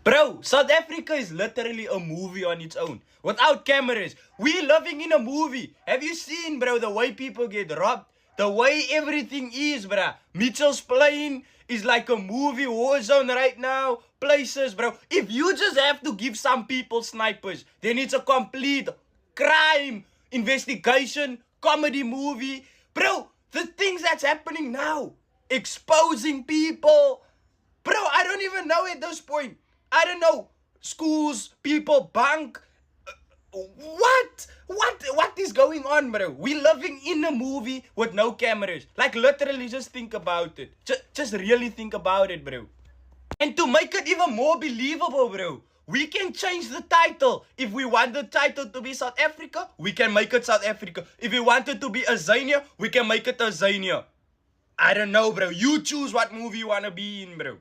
Bro, South Africa is literally a movie on its own. Without cameras. We living in a movie. Have you seen, bro, the way people get robbed? The way everything is, bro. Mitchell's Plain is like a movie war zone right now. Places, bro. If you just have to give some people snipers, then it's a complete crime investigation comedy movie. Bro, the things that's happening now. Exposing people. Bro, I don't even know at this point. I don't know. Schools, people, bank. What is going on, bro? We living in a movie with no cameras. Like, literally, just think about it. Just really think about it, bro. And to make it even more believable, bro, we can change the title. If we want the title to be South Africa, we can make it South Africa. If we want it to be Azania, we can make it Azania. I don't know, bro. You choose what movie you want to be in, bro.